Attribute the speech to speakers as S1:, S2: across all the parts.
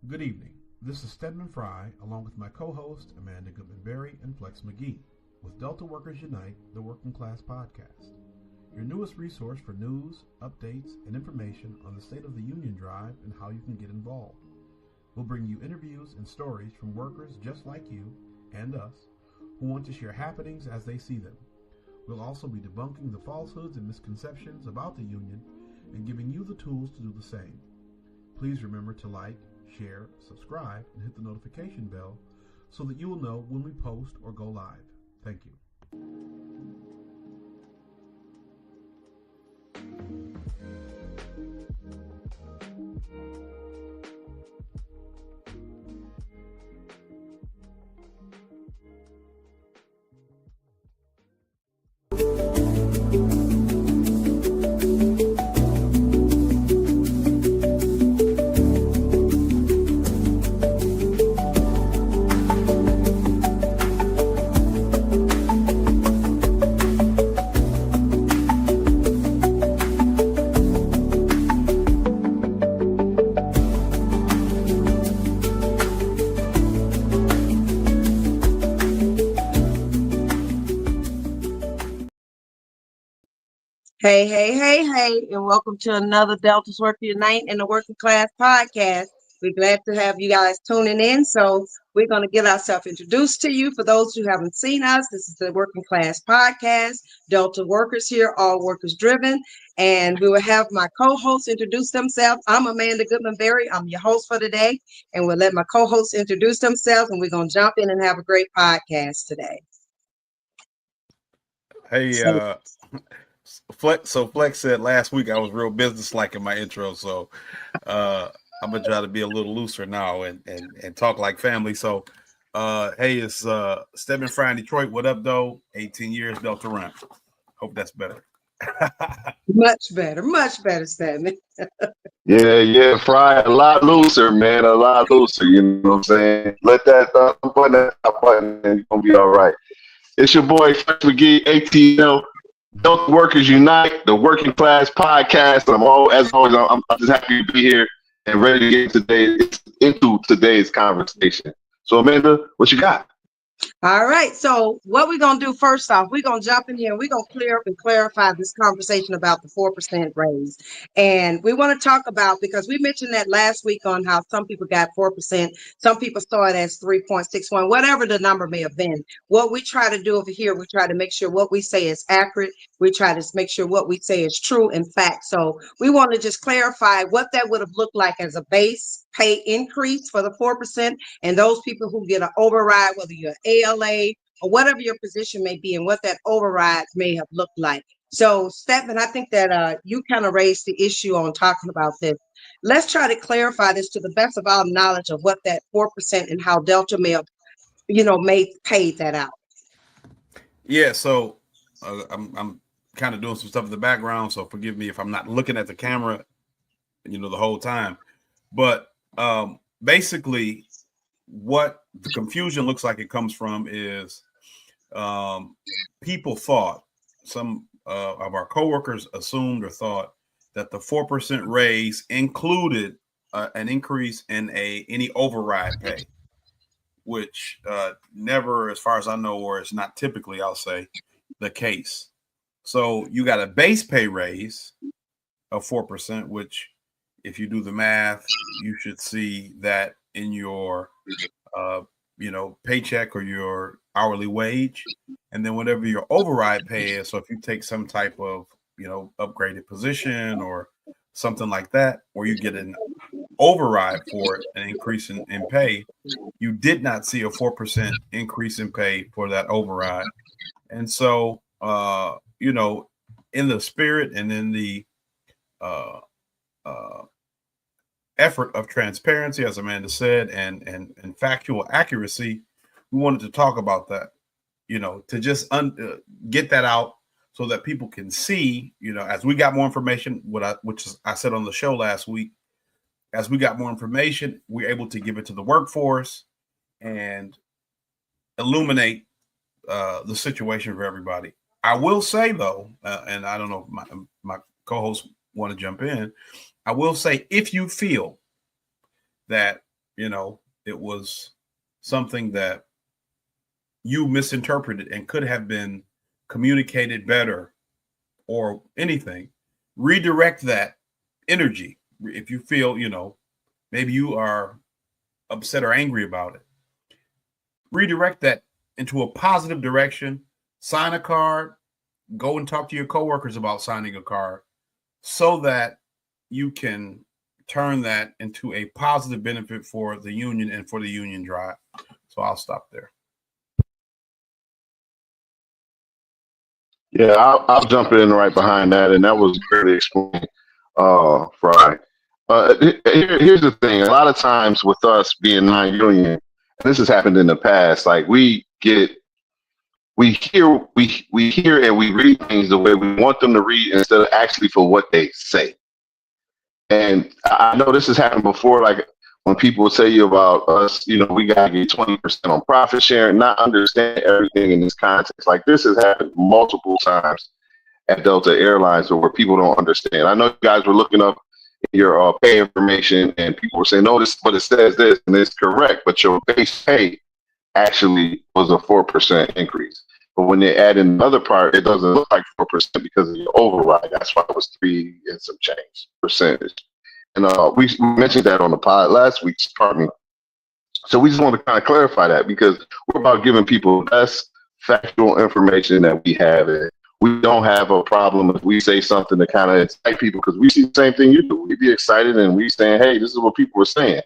S1: Good evening. This is Stedman Fry, along with my co-host Amanda Goodman-Berry and Flex McGee, with Delta Workers Unite, the Working Class Podcast, your newest resource for news, updates, and information on the State of the Union drive and how you can get involved. We'll bring you interviews and stories from workers just like you and us who want to share happenings as they see them. We'll also be debunking the falsehoods and misconceptions about the union and giving you the tools to do the same. Please remember to like, share, subscribe, and hit the notification bell so that you will know when we post or go live. Thank you.
S2: Hey, and welcome to another Delta's Worker Unite and the Working Class Podcast. We're glad to have you guys tuning in. So we're going to get ourselves introduced to you. For those who haven't seen us, this is the Working Class Podcast. Delta Workers here, all workers driven. And we will have my co-hosts introduce themselves. I'm Amanda Goodman-Berry. I'm your host for today. And we'll let my co-hosts introduce themselves, and we're going to jump in and have a great podcast today.
S3: Hey, Flex said last week I was real business-like in my intro, so I'm gonna try to be a little looser now and talk like family. So, hey, it's Stedman Fry in Detroit. What up, though? 18 years, Delta Run. Hope that's better.
S2: Much better, Stedman.
S4: Yeah, Fry, a lot looser, man, a lot looser. You know what I'm saying? Let that button, and you're gonna be all right. It's your boy Flex McGee, ATL. Delta Workers Unite, the Working Class Podcast. I'm just happy to be here and ready to get into today's conversation. So, Amanda, what you got?
S2: All right. So what we're going to do first off, we're going to jump in here and we're going to clear up and clarify this conversation about the 4% raise. And we want to talk about, because we mentioned that last week on how some people got 4%, some people saw it as 3.61, whatever the number may have been. What we try to do over here, we try to make sure what we say is accurate. We try to make sure what we say is true in fact. So we want to just clarify what that would have looked like as a base pay increase for the 4%, and those people who get an override, whether you're ALA or whatever your position may be, and what that override may have looked like. So, Stephen, I think that you kind of raised the issue on talking about this. Let's try to clarify this to the best of our knowledge of what that 4% and how Delta may have, paid that out.
S3: Yeah, so I'm kind of doing some stuff in the background, so forgive me if I'm not looking at the camera, the whole time. But basically, what the confusion looks like it comes from is people thought, some of our coworkers assumed or thought that the 4% raise included an increase in any override pay, which never, as far as I know, or it's not typically, I'll say, the case. So you got a base pay raise of 4%, which, if you do the math, you should see that in your, paycheck or your hourly wage, and then whatever your override pay is. So if you take some type of, upgraded position or something like that, or you get an override for it, an increase in pay, you did not see a 4% increase in pay for that override. And so, in the spirit and in the uh, uh, effort of transparency, as Amanda said, and factual accuracy, we wanted to talk about that, to just get that out so that people can see, as we got more information, which I said on the show last week, as we got more information, we're able to give it to the workforce and illuminate the situation for everybody. I will say though, and I don't know if my co-hosts want to jump in. I will say, if you feel that, it was something that you misinterpreted and could have been communicated better or anything, redirect that energy. If you feel, maybe you are upset or angry about it, redirect that into a positive direction. Sign a card, go and talk to your coworkers about signing a card so that you can turn that into a positive benefit for the union and for the union drive. So I'll stop there.
S4: Yeah, I'll jump in right behind that, and that was clearly explained, Fry. Here's the thing: a lot of times with us being non-union, and this has happened in the past. Like we hear and we read things the way we want them to read instead of actually for what they say. And I know this has happened before. Like when people tell you about us, we gotta get 20% on profit sharing, not understand everything in this context. Like this has happened multiple times at Delta Airlines where people don't understand. I know you guys were looking up your pay information and people were saying, no, but it says this and it's correct, but your base pay actually was a 4% increase. But when they add in the other part, it doesn't look like 4% because of your override. That's why it was 3 and some change percentage. And we mentioned that on the pod last week, pardon me. So we just want to kind of clarify that because we're about giving people the best factual information that we have. And we don't have a problem if we say something to kind of excite people because we see the same thing you do. We be excited and we saying, hey, this is what people are saying.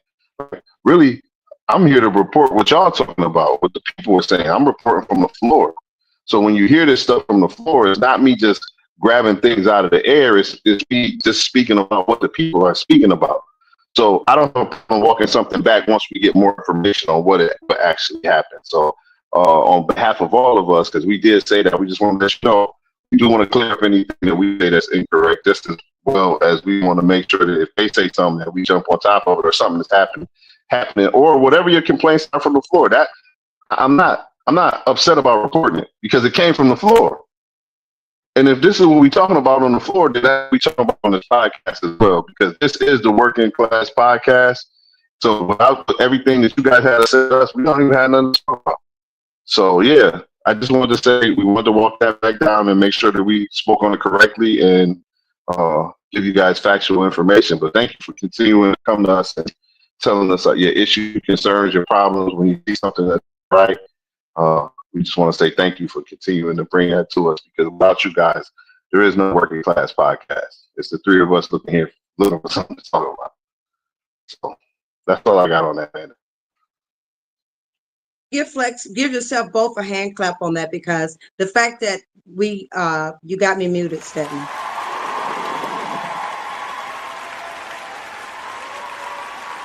S4: Really, I'm here to report what y'all talking about, what the people are saying. I'm reporting from the floor. So when you hear this stuff from the floor, it's not me just grabbing things out of the air. It's me just speaking about what the people are speaking about. So I don't know if I'm walking something back once we get more information on what actually happened. So on behalf of all of us, because we did say that, we just want to let you know, we do want to clear up anything that we say that's incorrect, just as well as we want to make sure that if they say something that we jump on top of it or something that's happening, or whatever your complaints are from the floor. That I'm not upset about reporting it because it came from the floor. And if this is what we're talking about on the floor, then we talking about on this podcast as well, because this is the Working Class Podcast. So without everything that you guys had to say to us, we don't even have nothing to talk about. So yeah, I just wanted to say we wanted to walk that back down and make sure that we spoke on it correctly and give you guys factual information. But thank you for continuing to come to us and telling us your issues, your concerns, your problems when you see something that's right. We just want to say thank you for continuing to bring that to us, because without you guys, there is no Working Class Podcast. It's the three of us looking for something to talk about. So that's all I got on that, man.
S2: Give yourself both a hand clap on that, because the fact that you got me muted, Stephanie.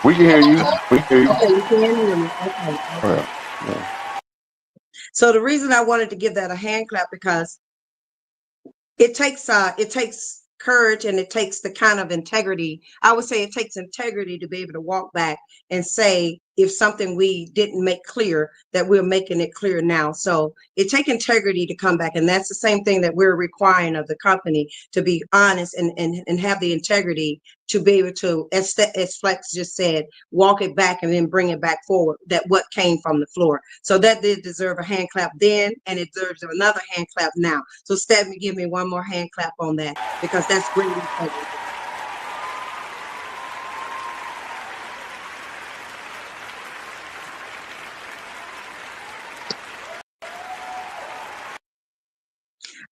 S4: We can hear you. We can hear you.
S2: Okay, you can hear me. Okay.
S4: Yeah.
S2: So the reason I wanted to give that a hand clap, because it takes courage, and it takes the kind of integrity. I would say it takes integrity to be able to walk back and say, if something we didn't make clear, that we're making it clear now. So it takes integrity to come back. And that's the same thing that we're requiring of the company, to be honest and have the integrity to be able to, as Flex just said, walk it back and then bring it back forward, that what came from the floor. So that did deserve a hand clap then, and it deserves another hand clap now. So Stephanie, give me one more hand clap on that, because that's great integrity.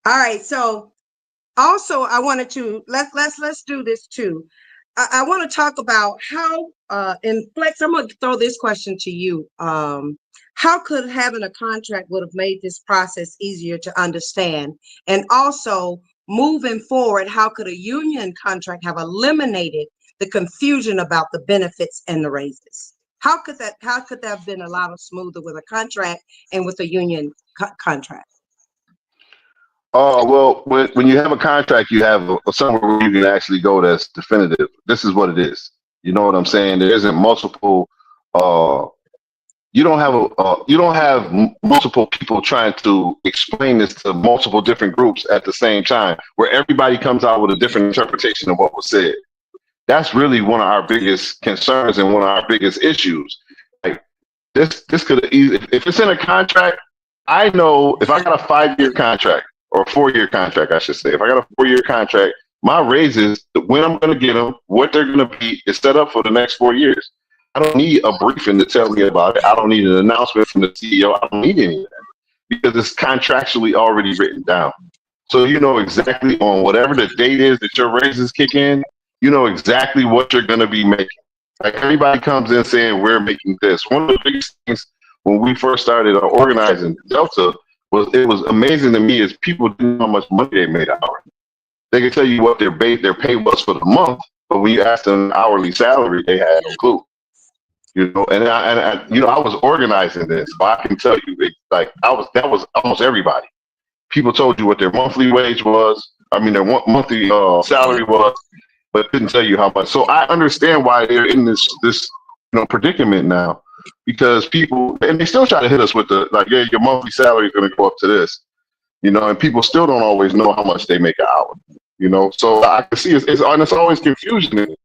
S2: All right, so Also, I wanted to let's do this too. I want to talk about how in Flex. I'm going to throw this question to you. How could having a contract would have made this process easier to understand? And also, moving forward, how could a union contract have eliminated the confusion about the benefits and the raises? How could that have been a lot smoother with a contract and with a union contract?
S4: Oh, well, when you have a contract, you have somewhere where you can actually go that's definitive. This is what it is. You know what I'm saying? There isn't multiple. Uh, you don't have multiple people trying to explain this to multiple different groups at the same time, where everybody comes out with a different interpretation of what was said. That's really one of our biggest concerns and one of our biggest issues. Like this could easily, if it's in a contract, I know if I got a 5-year contract or a 4-year contract, I should say, if I got a 4-year contract, my raises, when I'm going to get them, what they're going to be, is set up for the next 4 years. I don't need a briefing to tell me about it. I don't need an announcement from the CEO. I don't need any of that because it's contractually already written down. So you know exactly on whatever the date is that your raises kick in, you know exactly what you're going to be making. Like everybody comes in saying we're making this. One of the biggest things when we first started organizing Delta was it was amazing to me is people didn't know how much money they made an hour. They could tell you what their pay was for the month, but when you asked them an hourly salary, they had no clue. You know, and I you know, I was organizing this, but I can tell you, that was almost everybody. People told you what their monthly wage was. I mean, their monthly salary was, but couldn't tell you how much. So I understand why they're in this predicament now, because people, and they still try to hit us with the like, yeah, your monthly salary is going to go up to this, and people still don't always know how much they make an hour. So I can see it's always confusion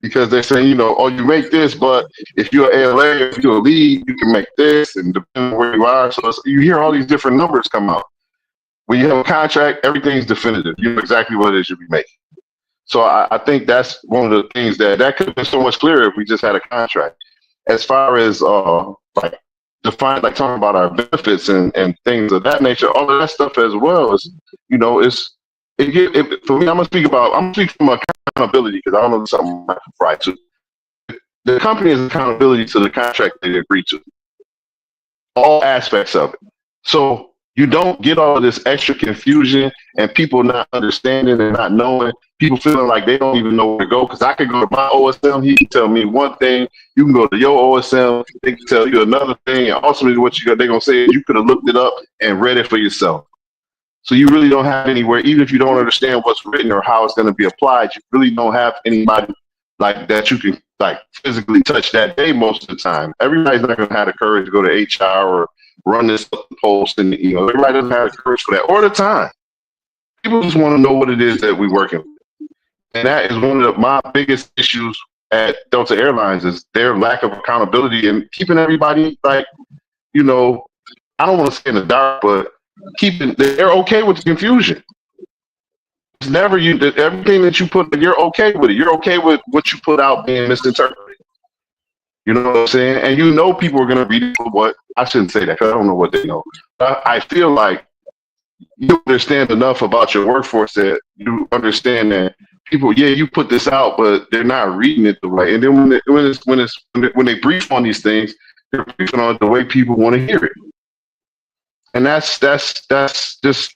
S4: because they're saying, oh, you make this, but if you're ALA, if you're a lead, you can make this, and depending on where you are. So you hear all these different numbers come out. When you have a contract, everything's definitive. You know exactly what it is you'll be making. So I think that's one of the things that could have been so much clearer if we just had a contract. As far as talking about our benefits and things of that nature, all of that stuff as well is, for me, I'm gonna speak from accountability because I don't know something right to. The company has accountability to the contract they agree to, all aspects of it. So you don't get all of this extra confusion and people not understanding and not knowing, people feeling like they don't even know where to go. Because I could go to my OSM, he can tell me one thing, you can go to your OSM, they can tell you another thing, and ultimately what they're going to say is you could have looked it up and read it for yourself. So you really don't have anywhere, even if you don't understand what's written or how it's going to be applied, you really don't have anybody like that you can like physically touch that day most of the time. Everybody's not going to have the courage to go to HR or run this post, and everybody doesn't have the courage for that or the time. People just want to know what it is that we're working with, and that is one of my biggest issues at Delta Airlines is their lack of accountability and keeping everybody like, I don't want to say in the dark, but they're okay with the confusion. It's never everything that you put, you're okay with it. You're okay with what you put out being misinterpreted. You know what I'm saying? And people are going to read what, I shouldn't say that because I don't know what they know. But I feel like you understand enough about your workforce that you understand that people, yeah, you put this out, but they're not reading it the way. And then when they brief on these things, they're briefing on it the way people want to hear it. And that's just,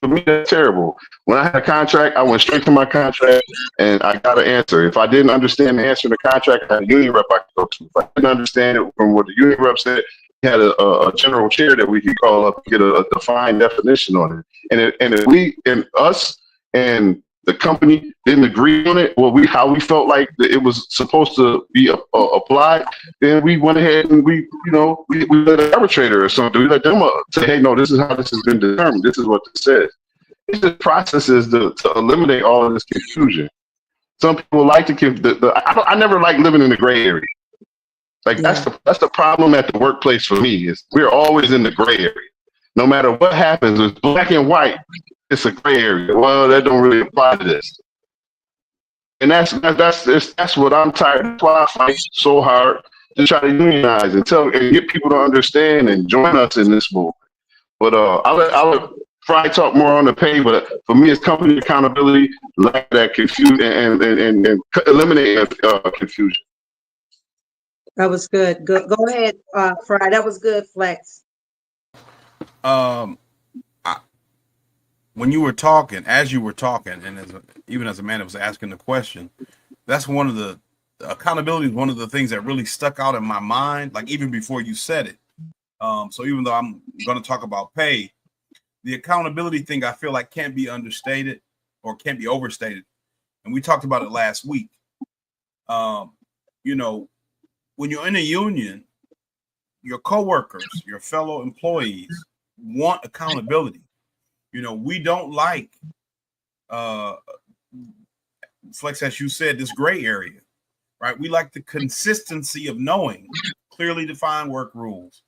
S4: for me, that's terrible. When I had a contract, I went straight to my contract and I got an answer. If I didn't understand the answer to the contract, I had a union rep I could go to. If I didn't understand it from what the union rep said, we had a general chair that we could call up to get a defined definition on it. And if us and the company didn't agree on it, how we felt like it was supposed to be applied, then we went ahead and we let an arbitrator or something. We let them say, hey, no, this is how this has been determined. This is what this says. It's just processes to eliminate all of this confusion. Some people like to I never like living in the gray area. Like that's the problem at the workplace for me is we're always in the gray area. No matter what happens, it's black and white. It's a gray area. Well, that don't really apply to this. And that's what I'm tired. That's why I fight so hard to try to unionize and get people to understand and join us in this movement. But I'll let Fry talk more on the pay, but for me, it's company accountability, lack that confusion, and eliminate confusion.
S2: That was good. Go ahead, Fry. That was good, Flex.
S3: Um, when you were talking, as you were talking, and even as a man that was asking the question, that's one of the accountability is one of the things that really stuck out in my mind, like even before you said it. So even though I'm going to talk about pay, the accountability thing I feel like can't be understated or can't be overstated. And we talked about it last week. You know, when you're in a union, your coworkers, your fellow employees want accountability. You know, we don't like, Flex, as you said, this gray area, right? We like the consistency of knowing clearly defined work rules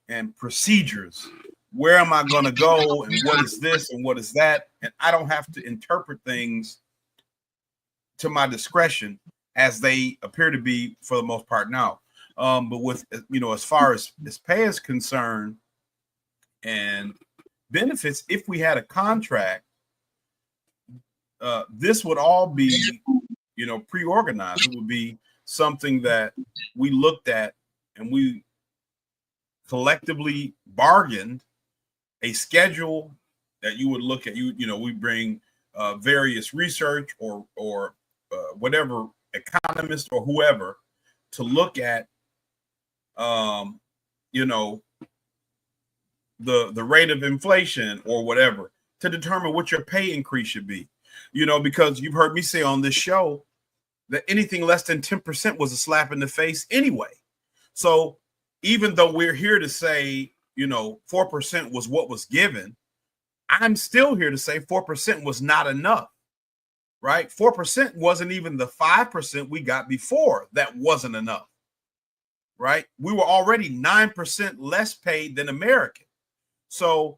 S3: and procedures. Where am I going to go, and what is this and what is that? And I don't have to interpret things to my discretion as they appear to be for the most part now. But with, you know, as far as pay is concerned and benefits, if we had a contract, this would all be, you know, pre-organized. It would be something that we looked at and we collectively bargained a schedule that you would look at. You know, we bring various research or whatever economist or whoever to look at, you know, the rate of inflation or whatever to determine what your pay increase should be. You know, because you've heard me say on this show that anything less than 10% was a slap in the face anyway. So even though we're here to say, you know, 4% was what was given, I'm still here to say 4% was not enough, right? 4% wasn't even the 5% we got before. That wasn't enough, right? We were already 9% less paid than American. So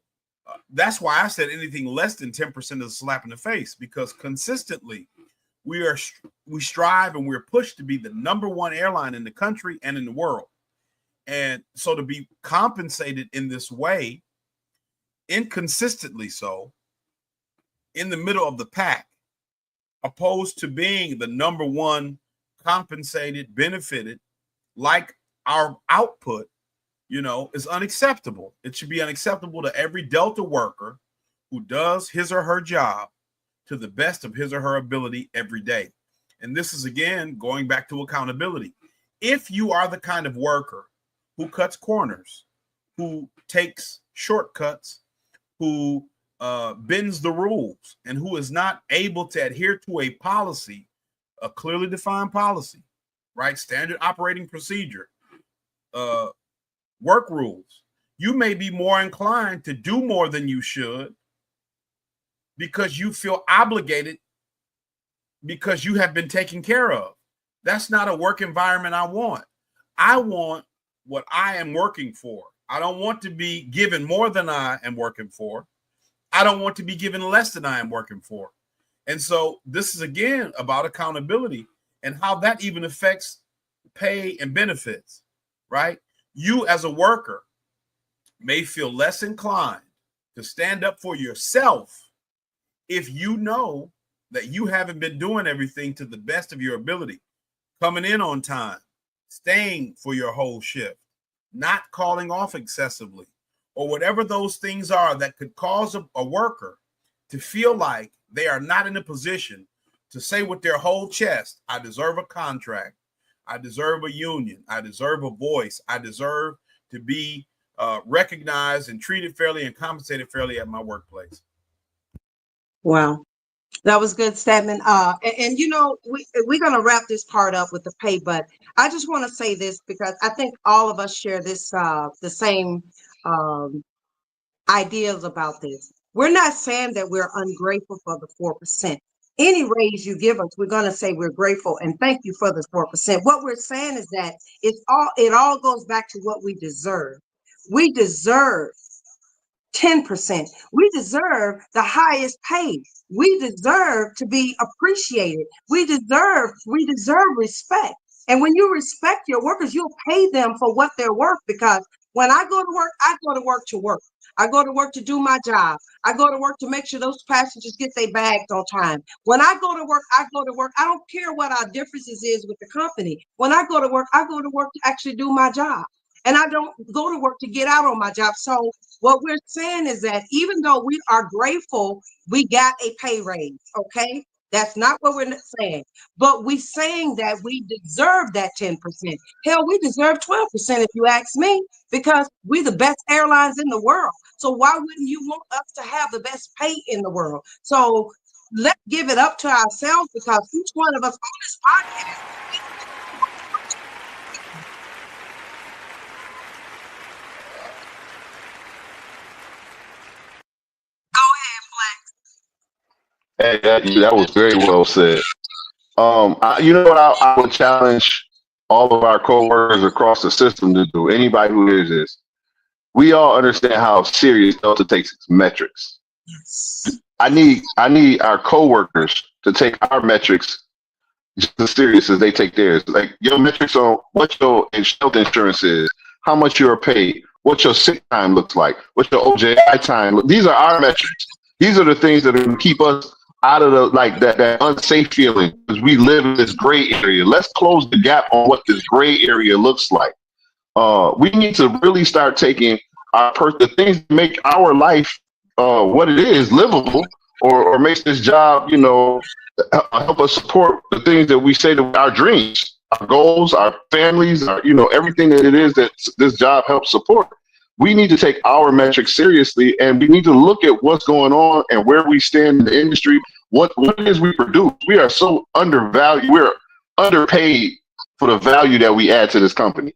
S3: that's why I said anything less than 10% is a slap in the face, because consistently we strive and we're pushed to be the number one airline in the country and in the world. And so to be compensated in this way, inconsistently so, in the middle of the pack, opposed to being the number one compensated, benefited, like our output, you know, is unacceptable. It should be unacceptable to every Delta worker who does his or her job to the best of his or her ability every day. And this is, again, going back to accountability. If you are the kind of worker who cuts corners, who takes shortcuts, who bends the rules, and who is not able to adhere to a policy, a clearly defined policy, right? Standard operating procedure, work rules, you may be more inclined to do more than you should because you feel obligated because you have been taken care of. That's not a work environment I want. I want what I am working for. I don't want to be given more than I am working for. I don't want to be given less than I am working for. And so this is, again, about accountability and how that even affects pay and benefits, right? You as a worker may feel less inclined to stand up for yourself if you know that you haven't been doing everything to the best of your ability, coming in on time, staying for your whole shift, not calling off excessively, or whatever those things are that could cause a worker to feel like they are not in a position to say with their whole chest, I deserve a contract, I deserve a union, I deserve a voice, I deserve to be recognized and treated fairly and compensated fairly at my workplace.
S2: Wow. That was good, Stedman. And you know, we're going to wrap this part up with the pay, but I just want to say this because I think all of us share this, the same ideas about this. We're not saying that we're ungrateful for the 4%. Any raise you give us, we're going to say we're grateful and thank you for the 4%. What we're saying is that it all goes back to what we deserve. We deserve 10%. We deserve the highest pay. We deserve to be appreciated. We deserve respect. And when you respect your workers, you'll pay them for what they're worth, because When I go to work, I go to work to work. I go to work to do my job. I go to work to make sure those passengers get their bags on time. When I go to work, I go to work. I don't care what our differences is with the company. When I go to work to actually do my job. And I don't go to work to get out on my job. So what we're saying is that even though we are grateful, we got a pay raise, okay? That's not what we're saying. But we're saying that we deserve that 10%. Hell, we deserve 12% if you ask me, because we're the best airlines in the world. So why wouldn't you want us to have the best pay in the world? So let's give it up to ourselves, because each one of us on this podcast. Go ahead, Flex.
S4: Hey, that was very well said. You know what I would challenge all of our coworkers across the system to do, anybody who hears this. We all understand how serious Delta takes its metrics.
S2: Yes.
S4: I need our coworkers to take our metrics just as serious as they take theirs. Like your metrics on what your health insurance is, how much you're paid, what your sick time looks like, what your OJI time. These are our metrics. These are the things that are going to keep us out of the that unsafe feeling, because we live in this gray area. Let's close the gap on what this gray area looks like. We need to really start taking the things that make our life what it is livable, or makes this job, help us support the things that we say that our dreams, our goals, our families, everything that it is that this job helps support. We need to take our metrics seriously, and we need to look at what's going on and where we stand in the industry, what it is we produce. We are so undervalued. We're underpaid for the value that we add to this company.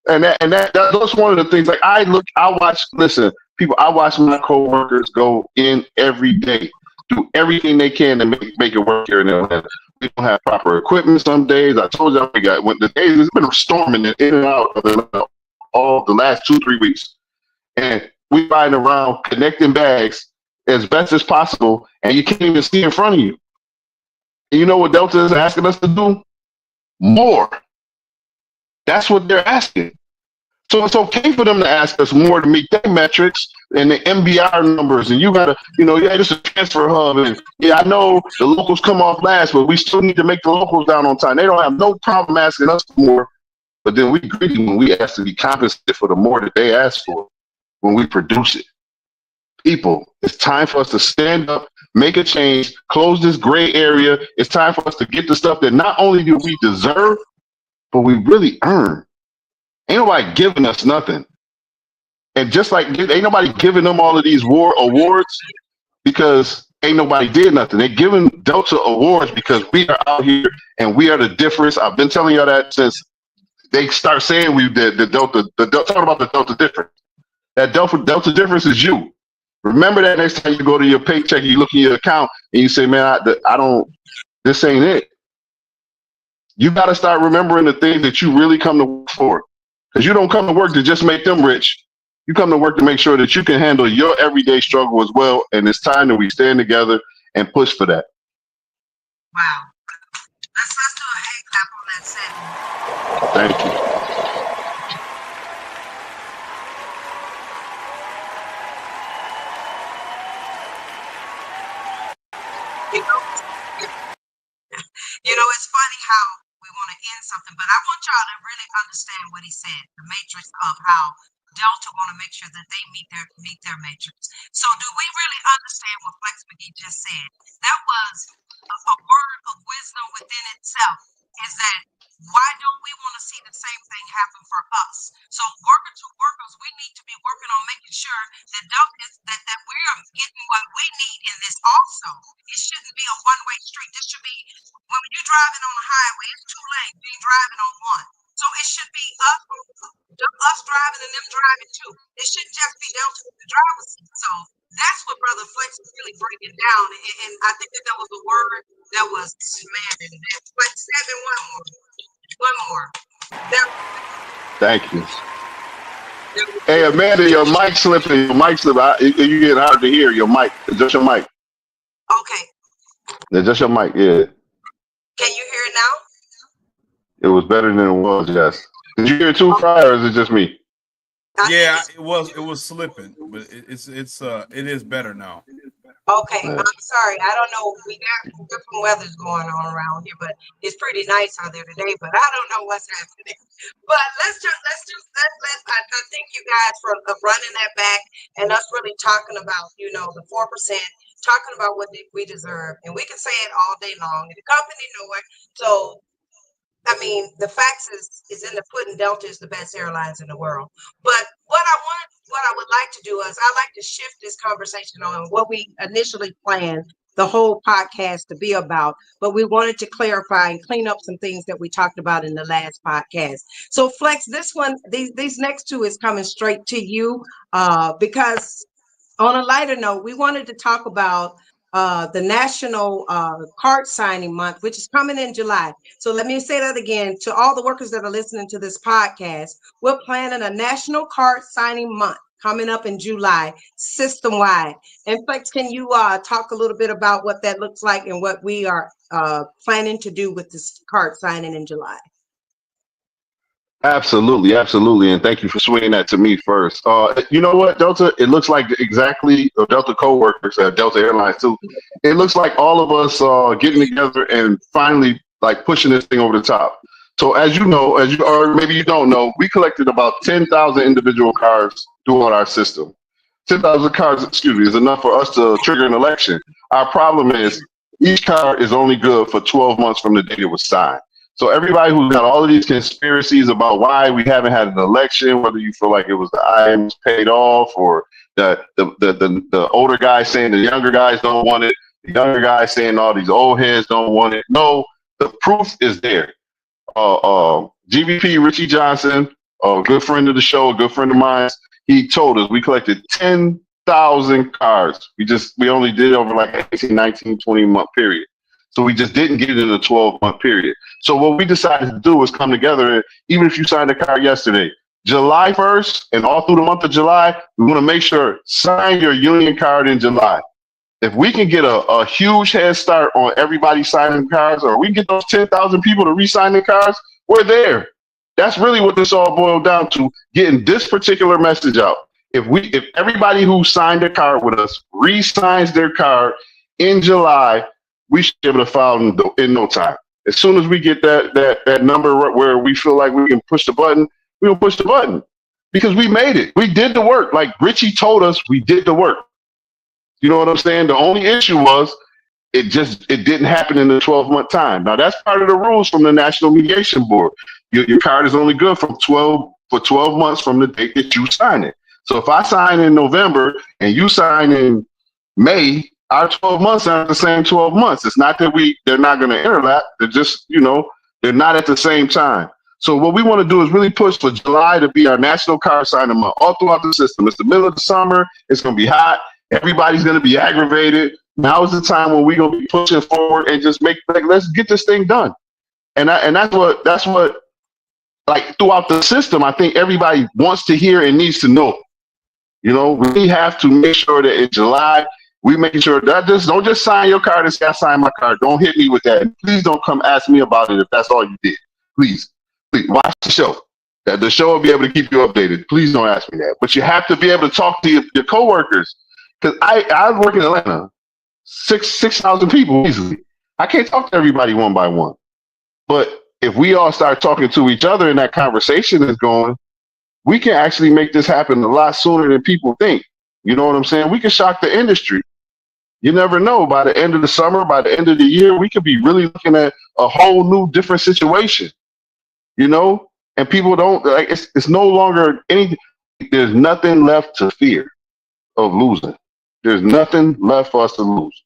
S4: And that's one of the things. Like I watch my coworkers go in every day, do everything they can to make it work here in Atlanta. We don't have proper equipment some days. I told you the days it's been storming in and out of Atlanta all the last 2-3 weeks, and we riding around connecting bags as best as possible, and you can't even see in front of you. And you know what Delta is asking us to do? More. That's what they're asking. So it's okay for them to ask us more to meet their metrics and the MBR numbers. And you gotta, this is a transfer hub. And yeah, I know the locals come off last, but we still need to make the locals down on time. They don't have no problem asking us for more, but then we greedy when we ask to be compensated for the more that they ask for when we produce it. People, it's time for us to stand up, make a change, close this gray area. It's time for us to get the stuff that not only do we deserve, but we really earn. Ain't nobody giving us nothing. And just like ain't nobody giving them all of these awards because ain't nobody did nothing. They're giving Delta awards because we are out here and we are the difference. I've been telling y'all that since they start saying we did the Delta, talking about the Delta difference. That Delta difference is you. Remember that next time you go to your paycheck, you look in your account and you say, man, I don't, this ain't it. You got to start remembering the things that you really come to work for. Because you don't come to work to just make them rich. You come to work to make sure that you can handle your everyday struggle as well. And it's time that we stand together and push for that.
S2: Wow. Let's do a hand clap on that segment.
S4: Thank you.
S2: It's funny how we want to end something, but I want y'all to really understand what he said, the matrix of how Delta want to make sure that they meet their matrix. So do we really understand what Flex McGee just said? That was a word of wisdom within itself, is that why don't we want to see the same thing happen for us? So worker to workers, we need to be working on making sure that that we are getting what we need in this also. It shouldn't be a one-way street. This should be, when you're driving on the highway, it's 2 lanes, you're driving on one. So it should be us driving and them driving too. It shouldn't just be Delta in the driver's seat. So that's what Brother Flex is really breaking down. And I think that was a word that was demanded. Flex 7, one more.
S4: Thank you. Hey, Amanda, your mic slipping. You're getting hard to hear. Your mic. It's just your mic.
S2: Okay.
S4: It's just your mic, yeah.
S2: Can you hear it now?
S4: It was better than it was, yes. Did you hear it too, Fry, or is it just me?
S3: Yeah, it was slipping, but it is better now.
S2: Okay, I'm sorry. I don't know. We got different weather's going on around here, but it's pretty nice out there today. But I don't know what's happening. But I thank you guys for running that back and us really talking about the 4%, talking about what we deserve, and we can say it all day long. And the company know it. So I mean, the facts is in the pudding. Delta is the best airlines in the world. But what I would like to do is I like to shift this conversation on what we initially planned the whole podcast to be about, but we wanted to clarify and clean up some things that we talked about in the last podcast. So Flex, this one, these next two is coming straight to you, because on a lighter note, we wanted to talk about the National Card Signing Month, which is coming in July. So let me say that again to all the workers that are listening to this podcast. We're planning a National Card Signing Month coming up in July, system-wide. And Flex, can you talk a little bit about what that looks like and what we are planning to do with this card signing in July?
S4: Absolutely, absolutely, and thank you for swinging that to me first. You know what, Delta? It looks like exactly Delta coworkers at Delta Airlines too. It looks like all of us getting together and finally like pushing this thing over the top. So as you know, or maybe you don't know, we collected about 10,000 individual cards throughout our system. 10,000 cards, is enough for us to trigger an election. Our problem is each card is only good for 12 months from the date it was signed. So everybody who's got all of these conspiracies about why we haven't had an election, whether you feel like it was the IMs paid off or the older guys saying the younger guys don't want it, the younger guys saying all these old heads don't want it. No, the proof is there. GVP Richie Johnson, a good friend of the show, a good friend of mine, he told us we collected 10,000 cards. We only did over like 18, 19, 20 month period. So we just didn't get it in a 12-month period. So what we decided to do was come together, and even if you signed a card yesterday, July 1st and all through the month of July, we want to make sure sign your union card in July. If we can get a huge head start on everybody signing cards, or we can get those 10,000 people to re-sign their cards, we're there. That's really what this all boiled down to, getting this particular message out. If everybody who signed a card with us re-signs their card in July, we should be able to file in no time. As soon as we get that number where we feel like we can push the button, we'll push the button because we made it. We did the work. Like Richie told us, we did the work. You know what I'm saying? The only issue was it didn't happen in the 12-month time. Now that's part of the rules from the National Mediation Board. Your card is only good for 12 months from the date that you sign it. So if I sign in November and you sign in May, our 12 months aren't the same 12 months. It's not that they're not going to interlap. They're just, they're not at the same time. So what we want to do is really push for July to be our National Card Signing Month all throughout the system. It's the middle of the summer. It's going to be hot. Everybody's going to be aggravated. Now is the time when we're going to be pushing forward and just let's get this thing done. And that's what like throughout the system, I think everybody wants to hear and needs to know. We have to make sure that in July, we making sure that don't just sign your card and say I signed my card. Don't hit me with that. Please don't come ask me about it if that's all you did. Please watch the show. The show will be able to keep you updated. Please don't ask me that. But you have to be able to talk to your coworkers. Because I work in Atlanta, 6,000 people easily. I can't talk to everybody one by one. But if we all start talking to each other and that conversation is going, we can actually make this happen a lot sooner than people think. You know what I'm saying? We can shock the industry. You never know. By the end of the summer, by the end of the year, we could be really looking at a whole new, different situation. And people don't like. It's no longer anything. There's nothing left to fear of losing. There's nothing left for us to lose.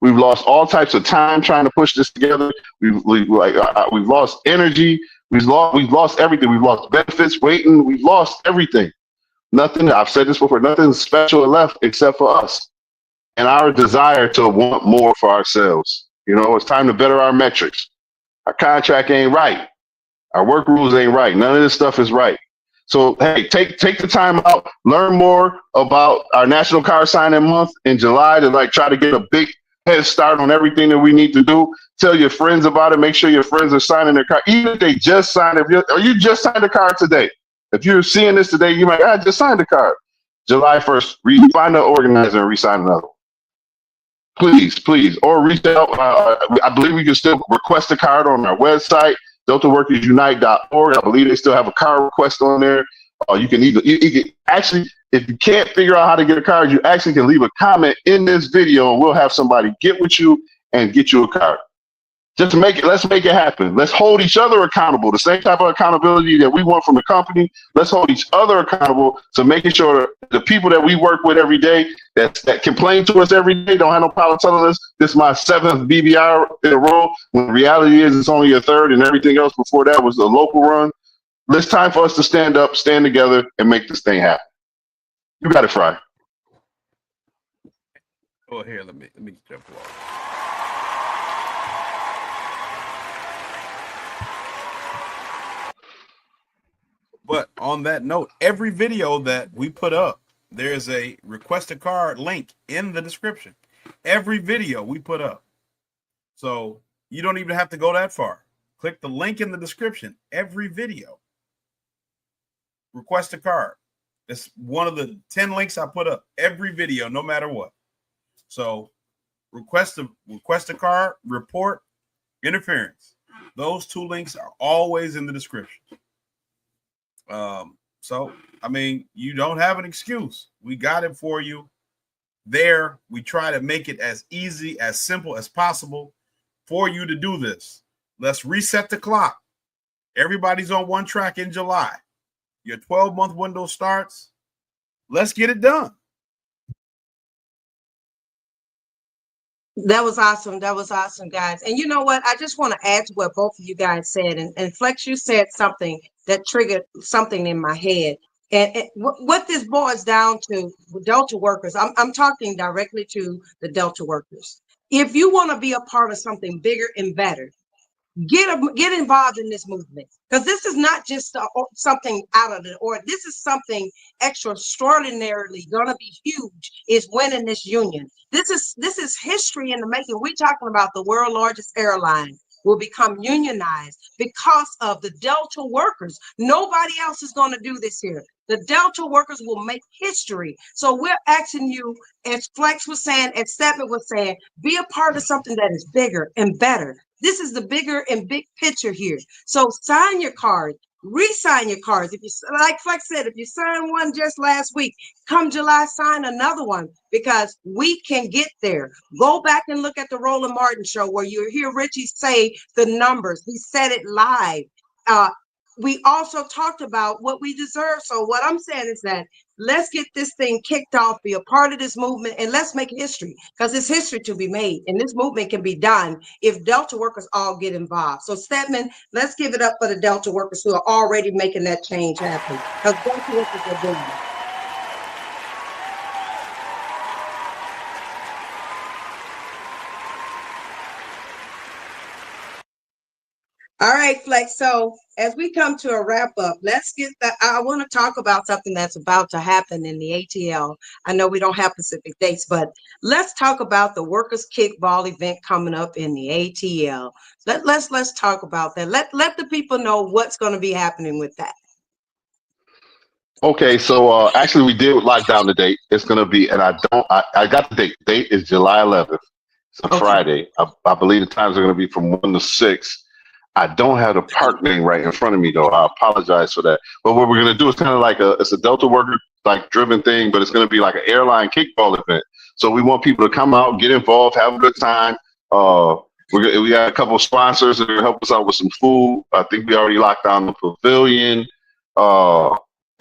S4: We've lost all types of time trying to push this together. We've lost energy. We've lost everything. We've lost benefits, waiting. We've lost everything. Nothing. I've said this before. Nothing special left except for us and our desire to want more for ourselves. It's time to better our metrics. Our contract ain't right. Our work rules ain't right. None of this stuff is right. So, hey, take the time out, learn more about our National Card Signing Month in July to try to get a big head start on everything that we need to do. Tell your friends about it. Make sure your friends are signing their card. Even if they just signed it, or you just signed a card today, If you're seeing this today, you might, I just signed the card. July 1st, find the organizer and re-sign another one. Please. Or reach out. I believe we can still request a card on our website, deltaworkersunite.org. I believe they still have a card request on there. You can actually, if you can't figure out how to get a card, you actually can leave a comment in this video and we'll have somebody get with you and get you a card. Let's make it happen. Let's hold each other accountable. The same type of accountability that we want from the company. Let's hold each other accountable to making sure the people that we work with every day that complain to us every day don't have no problem telling us this is my 7th BBR in a row. When the reality is it's only a 3rd and everything else before that was the local run. It's time for us to stand up, stand together, and make this thing happen. You got it, Fry.
S3: Oh, here, let me jump off. But on that note, every video that we put up, there's a request a card link in the description. Every video we put up. So you don't even have to go that far. Click the link in the description. Every video. Request a card. It's one of the 10 links I put up. Every video, no matter what. So request a card, report, interference. Those 2 links are always in the description. So, I mean, you don't have an excuse. We got it for you there. We try to make it as easy, as simple as possible for you to do this. Let's reset the clock. Everybody's on one track in July. Your 12-month window starts. Let's get it done.
S2: That was awesome. That was awesome, guys. And you know what? I just want to add to what both of you guys said. And Flex, you said something that triggered something in my head. And what this boils down to, Delta workers, I'm talking directly to the Delta workers. If you want to be a part of something bigger and better, get involved in this movement, because this is not just something out of the ordinary. This is something extraordinarily going to be huge, is winning this union. This is history in the making. We're talking about the world's largest airline will become unionized because of the Delta workers. Nobody else is going to do this here. The Delta workers will make history. So we're asking you, as Flex was saying, as Stedman was saying, be a part of something that is bigger and better. This is the bigger and big picture here. So sign your cards, re-sign your cards. If you, like Flex said, if you signed one just last week, come July, sign another one, because we can get there. Go back and look at the Roland Martin show where you hear Richie say the numbers. He said it live. We also talked about what we deserve. So what I'm saying is that let's get this thing kicked off, be a part of this movement, and let's make history, because it's history to be made. And this movement can be done if Delta workers all get involved. So Stedman, let's give it up for the Delta workers who are already making that change happen, because Delta workers are doing it. All right, Flex. So as we come to a wrap up, let's get that. I want to talk about something that's about to happen in the ATL. I know we don't have specific dates, but let's talk about the workers kickball event coming up in the ATL. Let's talk about that. Let the people know what's going to be happening with that.
S4: Okay, so actually we did lock down the date. It's gonna be, and I got the date. The date is July 11th. It's a Friday. I believe the times are gonna be from 1 to 6. I don't have the park name right in front of me though. I apologize for that. But what we're gonna do is kind of like it's a Delta worker like driven thing, but it's gonna be like an airline kickball event. So we want people to come out, get involved, have a good time. We got a couple of sponsors that are help us out with some food. I think we already locked down the pavilion.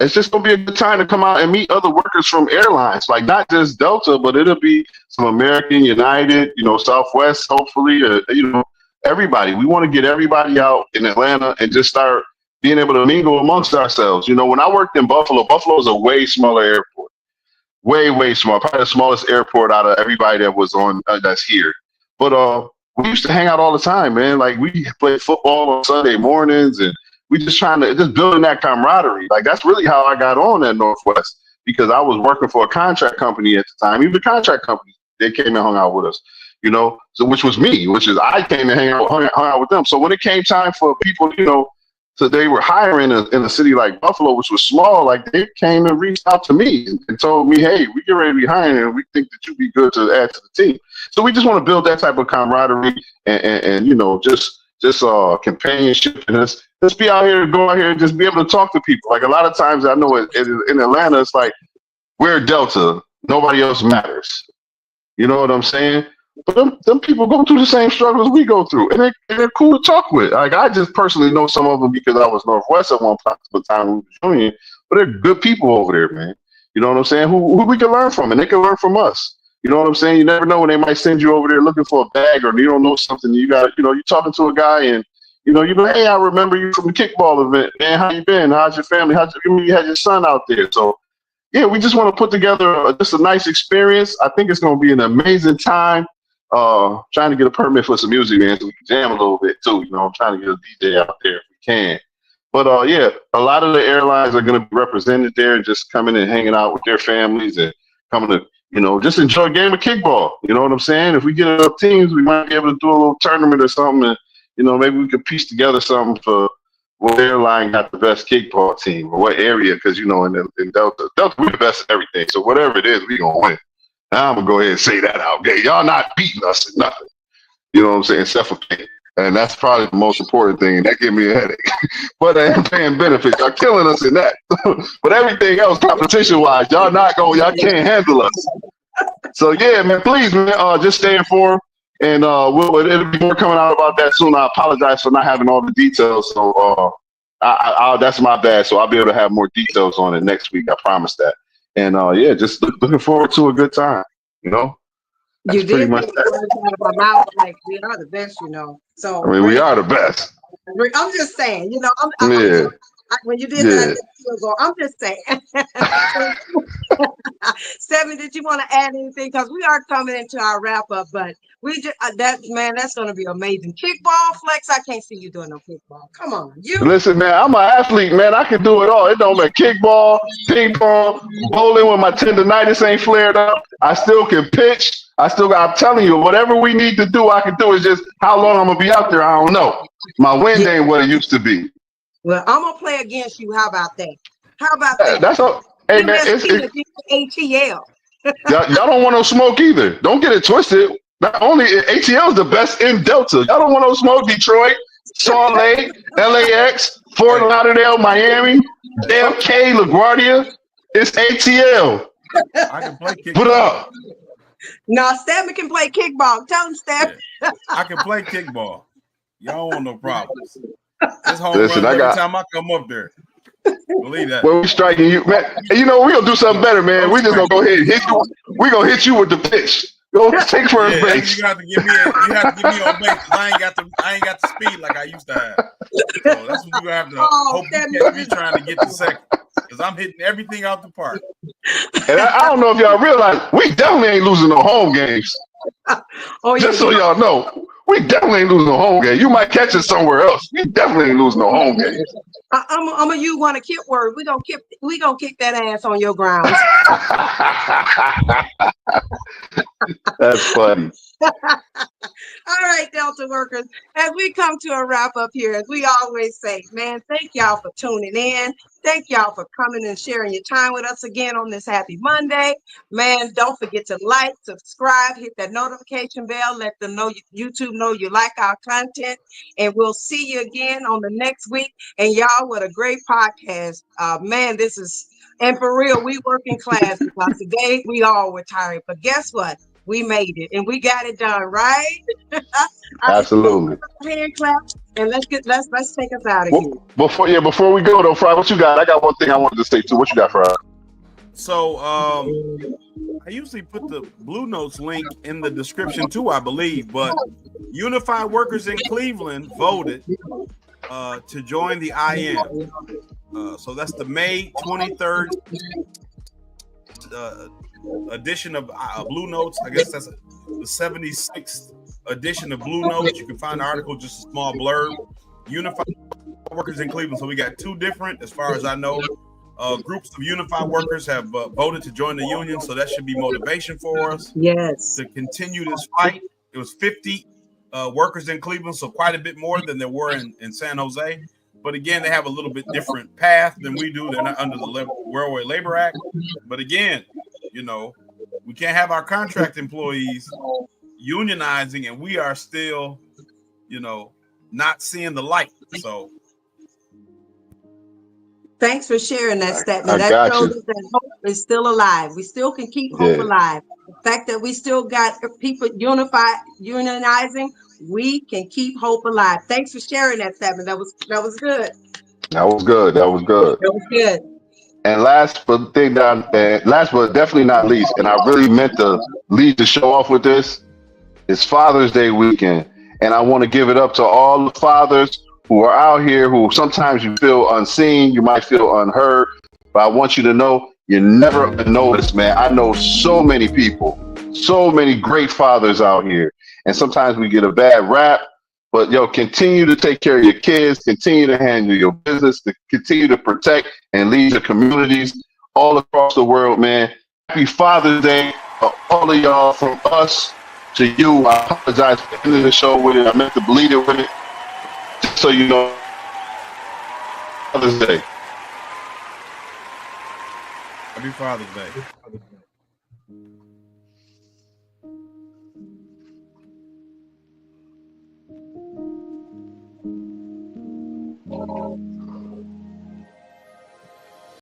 S4: It's just gonna be a good time to come out and meet other workers from airlines, like not just Delta, but it'll be some American, United, Southwest, hopefully, everybody. We want to get everybody out in Atlanta and just start being able to mingle amongst ourselves. When I worked in Buffalo is a way smaller airport, way small, probably the smallest airport out of everybody that was on that's here. But we used to hang out all the time, man. Like we play football on Sunday mornings, and we just building that camaraderie. Like that's really how I got on at Northwest, because I was working for a contract company at the time. Even the contract company, they came and hung out with us. So which was me, I came and hung out with them. So when it came time for people, So they were hiring in a city like Buffalo, which was small. Like they came and reached out to me and told me, "Hey, we get ready to be hiring, and we think that you'd be good to add to the team." So we just want to build that type of camaraderie and just companionship, and let's be out here, go out here, and just be able to talk to people. Like a lot of times, I know in Atlanta, it's like we're Delta, nobody else matters. You know what I'm saying? But them people go through the same struggles we go through, and they're cool to talk with. Like I just personally know some of them because I was Northwest at one time we was Union, but they're good people over there, man. You know what I'm saying? Who we can learn from, and they can learn from us. You know what I'm saying? You never know when they might send you over there looking for a bag, or you don't know something. You got, you're talking to a guy, and you be like, "Hey, I remember you from the kickball event, man. How you been? How's your family? You had your son out there?" So yeah, we just want to put together just a nice experience. I think it's going to be an amazing time. Trying to get a permit for some music, man, so we can jam a little bit too. I'm trying to get a DJ out there if we can. But yeah, a lot of the airlines are going to be represented there and just coming and hanging out with their families and coming to, just enjoy a game of kickball. You know what I'm saying? If we get enough teams, we might be able to do a little tournament or something, and maybe we could piece together something for what airline got the best kickball team or what area, because in Delta, we're the best at everything. So whatever it is, we gonna win. Now I'm gonna go ahead and say that out. Okay, y'all not beating us at nothing. You know what I'm saying? Except for paying. And that's probably the most important thing. And that gave me a headache. But I am paying benefits. Y'all killing us in that. But everything else, competition wise, y'all can't handle us. So yeah, man, please, man, just stay informed. And it'll be more coming out about that soon. I apologize for not having all the details. So that's my bad. So I'll be able to have more details on it next week. I promise that. And yeah, just looking forward to a good time. That's
S2: You did
S4: pretty much
S2: say
S4: that.
S2: about my mouth, like we are the best, So
S4: I mean, we are the best.
S2: I'm just saying,
S4: Yeah.
S2: when you did that, I'm just saying. Stephanie, did you want to add anything? Because we are coming into our wrap up, but we just that's going to be amazing. Kickball, Flex. I can't see you doing no kickball. Come on, you.
S4: Listen, man, I'm an athlete, man. I can do it all. It don't matter. Kickball, ping pong, bowling when my tendonitis ain't flared up. I still can pitch. I'm telling you, whatever we need to do, I can do. It's just how long I'm gonna be out there, I don't know. My wind ain't what it used to be.
S2: Well, I'm gonna play against you. How about that? How about that?
S4: That's all. Hey, man, it's
S2: ATL.
S4: y'all don't want no smoke either. Don't get it twisted. Not only ATL is the best in Delta. Y'all don't want no smoke. Detroit, Salt Lake, LAX, Fort Lauderdale, Miami, JFK, LaGuardia. It's ATL.
S3: I can play kickball.
S4: Put up.
S2: No, Stephanie can play kickball. Tell him, Steph.
S3: Yeah. I can play kickball. Y'all want no problems. This home run every time I come up there. Believe that.
S4: When we striking you, man, we're gonna do something better, man. We just gonna go ahead and hit you. We're gonna hit you with the pitch. Go take first base.
S3: You have to give me on base because I ain't got the speed like I used to have. So that's what you're gonna have to hope you catch me trying to get to second. Because I'm hitting everything out the park.
S4: And I don't know if y'all realize we definitely ain't losing no home games. Just so y'all know, we definitely ain't losing no home game. You might catch us somewhere else. We definitely ain't losing no home games.
S2: I'm a you want a kid word. We gonna kick that ass on your grounds.
S4: That's funny.
S2: All right, Delta workers, as we come to a wrap up here, as we always say, man, thank y'all for tuning in. Thank y'all for coming and sharing your time with us again on this happy Monday. Man, don't forget to like, subscribe, hit that notification bell, let them know, YouTube know you like our content, and we'll see you again on the next week. And y'all, what a great podcast. Man, this is, and for real, we working class because today we all were tired, but guess what? We made it and we got it done, right?
S4: Absolutely.
S2: Hand clap and let's take us out of here.
S4: Before we go though, Fry, what you got? I got one thing I wanted to say too. What you got, Fry?
S3: So I usually put the Blue Notes link in the description too, I believe, but Unifi workers in Cleveland voted to join the IM. So that's the May 23rd edition of Blue Notes. I guess that's the 76th edition of Blue Notes. You can find the article, just a small blurb. Unifi workers in Cleveland. So we got two different, as far as I know, groups of Unifi workers have voted to join the union. So that should be motivation for us.
S2: Yes.
S3: To continue this fight. It was 50 workers in Cleveland, so quite a bit more than there were in San Jose. But again, they have a little bit different path than we do. They're not under the Railway Labor Act. But again, you know, we can't have our contract employees unionizing, and we are still, you know, not seeing the light. So
S2: thanks for sharing that statement.
S4: I
S2: That
S4: got
S2: shows
S4: you.
S2: us that hope is still alive. We still can keep hope
S4: Yeah.
S2: alive. The fact that we still got people unionizing, we can keep hope alive. Thanks for sharing that statement. That was good.
S4: That was good. That was good.
S2: That was good.
S4: And last but definitely not least, and I really meant to lead the show off with this, is Father's Day weekend. And I want to give it up to all the fathers who are out here who sometimes you feel unseen, you might feel unheard, but I want you to know you're never unnoticed, man. I know so many people, so many great fathers out here. And sometimes we get a bad rap, but continue to take care of your kids, continue to handle your business, to continue to protect and lead your communities all across the world, man. Happy Father's Day to all of y'all, from us to you. I apologize for ending the show with it. I meant to bleed it with it. Just so you know, Father's Day.
S3: happy Father's Day.